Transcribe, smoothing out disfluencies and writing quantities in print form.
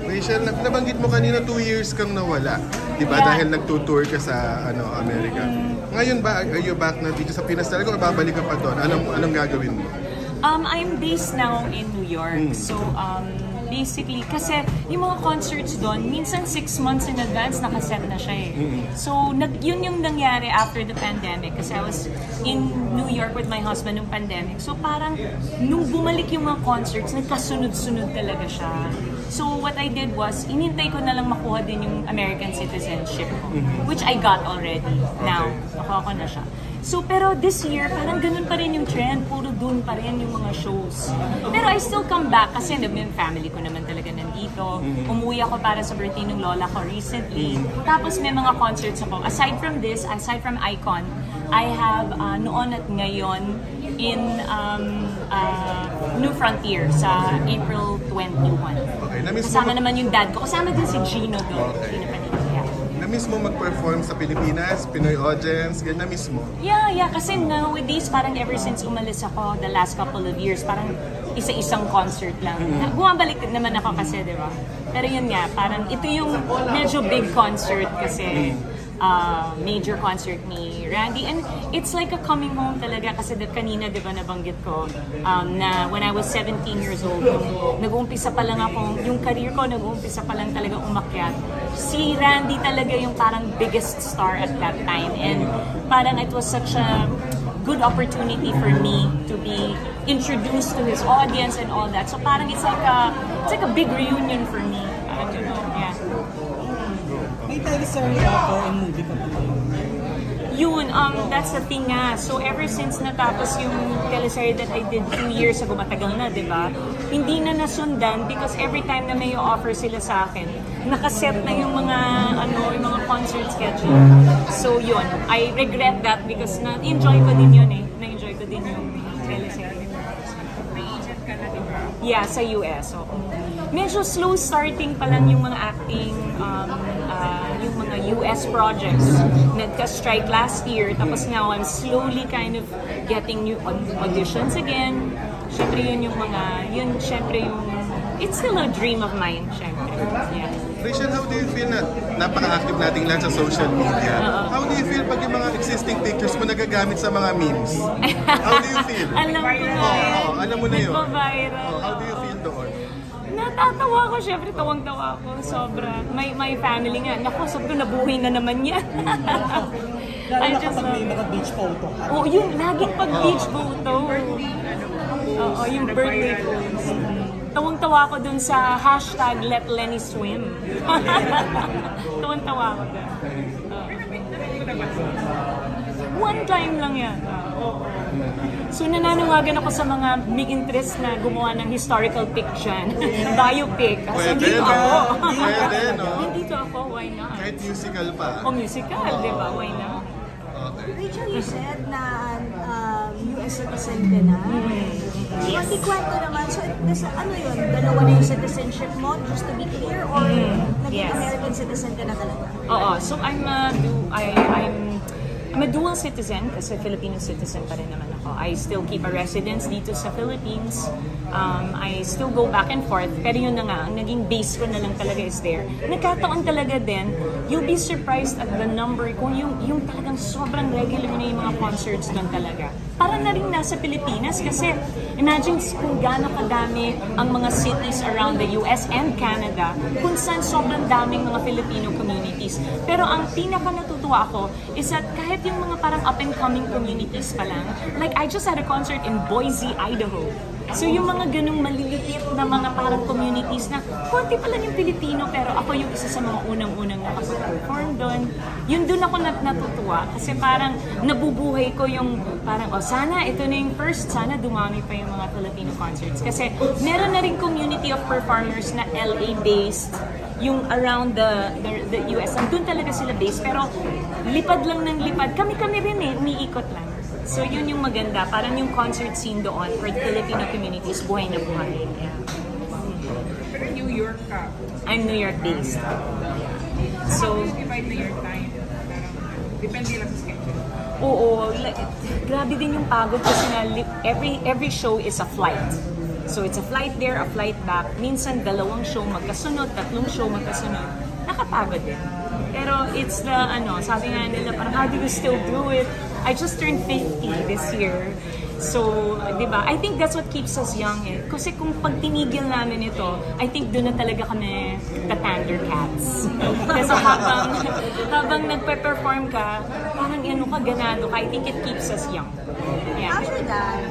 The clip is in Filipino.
Rachel, nabanggit mo kanina 2 years kang nawala. Diba? Yeah. Dahil nagtutour ka sa Amerika. Ngayon ba, are you back na dito sa Pinas talaga o babalik ka pa doon? Anong gagawin mo? I'm based now in New York. So, basically, kasi yung mga concerts doon, minsan 6 months in advance nakaset na siya eh. So, yun yung nangyari after the pandemic kasi I was in New York with my husband nung pandemic. So, parang nung bumalik yung mga concerts, nagkasunod-sunod talaga siya. So, what I did was, inintay ko na lang makuha din yung American citizenship ko, which I got already now. Nakuha ko na siya. So, pero this year, parang ganun pa rin yung trend. Puro dun pa rin yung mga shows. Pero I still come back kasi yung family ko naman talaga nandito. Umuwi ako para sa birthday ng lola ko recently. Tapos may mga concerts ako. Aside from this, aside from Icon, I have noon at ngayon in New Frontier sa April 21. Okay, Kasama naman yung dad ko. Kasama din si Gino doon. Okay. Na-miss mo mag-perform sa Pilipinas, Pinoy audience, ganyan na-miss mo? Yeah, kasi nowadays, parang ever since umalis ako, the last couple of years, parang isa-isang concert lang. Bumabalik naman ako kasi, di ba? Pero yun nga, parang ito yung medyo big concert kasi major concert ni Randy. And it's like a coming home talaga kasi kanina, di ba, nabanggit ko na when I was 17 years old, nag-uumpisa pa lang ako, yung career ko, nag-uumpisa pa lang talaga umakyat. Si Randy talaga yung parang biggest star at that time. And parang it was such a good opportunity for me to be introduced to his audience and all that. So parang it's like a big reunion for me. Parang yeah. May teleserye ako and movie ka pa kayo? Yun, that's the thing nga. So ever since natapos yung teleserye that I did 2 years ago, matagal na, di ba? Hindi na nasundan because every time na may offer sila sa akin, nakaset na yung mga concert schedule. So yun, I regret that because na-enjoy ko din yun eh. Na-enjoy ko din yung teleserye. May agent ka na, di ba? Yeah, sa US. So, medyo slow starting pa lang yung mga acting, yung mga US projects. Nagka-strike last year, tapos now I'm slowly kind of getting new auditions again. Syempre it's still a dream of mine, syempre. Yeah. Rachel, how do you feel na napaka-active nating lahat sa social media? How do you feel pag yung mga existing pictures mo nagagamit sa mga memes? How do you feel? Alam ko na yan. Alam mo na yun. Nagpa-viral. How do you feel doon? Natatawa ko, syempre tawang-tawa ako. Sobra. May family nga. Naku, sabi ko, nabuhay na naman yan. Lalo na kapag may naka-beach photo ka. Oh, yun. Laging pag-beach photo. Oo, yung birthday photos. Tawang-tawa ko dun sa hashtag Let Lenny Swim. Tawang-tawa ko dun. One time lang yan. So nananawagan ako sa mga may interest na gumawa ng historical pic dyan. Biopic. Kasi dito ako. Pwede, no? Nandito ako, why not? Kahit musical pa. O musical, di ba? Why not? Okay. Rachel, you said na US citizen ka na. Yes. Kwento naman, so ano yun? Dalawa na yung citizenship mo, just to be clear? Or naging Yes. American citizen ka na talaga? Oo. So I'm a dual citizen kasi Filipino citizen pa rin naman ako. I still keep a residence dito sa Philippines. I still go back and forth. Pero yun na nga, ang naging base ko na lang talaga is there. Nagkataon talaga din, you'll be surprised at the number kung yung talagang sobrang regular na yung mga concerts doon talaga. Para na rin nasa Pilipinas kasi imagine kung gaano kadami ang mga cities around the US and Canada kung saan sobrang daming mga Filipino communities. Pero ang pinaka natutuwa ako is that kahit yung mga parang up-and-coming communities pa lang, like I just had a concert in Boise, Idaho. So yung mga ganung maliliit na mga parang communities na konti pa lang yung Pilipino pero ako yung isa sa mga unang-unang nakapag-perform doon. Yun doon ako natutuwa kasi parang nabubuhay ko yung parang sana ito na yung first, sana dumami pa yung mga Filipino concerts. Kasi meron na rin community of performers na LA-based, yung around the US. Doon talaga sila based pero lipad lang ng lipad. Kami-kami rin eh, umiikot lang. So yun yung maganda, parang yung concert scene doon for the Filipino communities, buhay na buhay. Yeah. Pero New York ka. I'm New York based. So, How do you divide na your time? Parang, depende lang sa schedule. oo, grabe din yung pagod kasi na every show is a flight. So it's a flight there, a flight back. Minsan 2 show magkasunod, 3 show magkasunod. Nakapagod din. Pero it's the, sabi nga nila, parang how do you still do it? I just turned 50 this year. So, di ba? I think that's what keeps us young eh. Kasi kung pag tinigil namin ito, I think doon na talaga kami the Thundercats. Kasi habang nagpe-perform ka, parang ganado ka, I think it keeps us young. Yeah. How's your dad?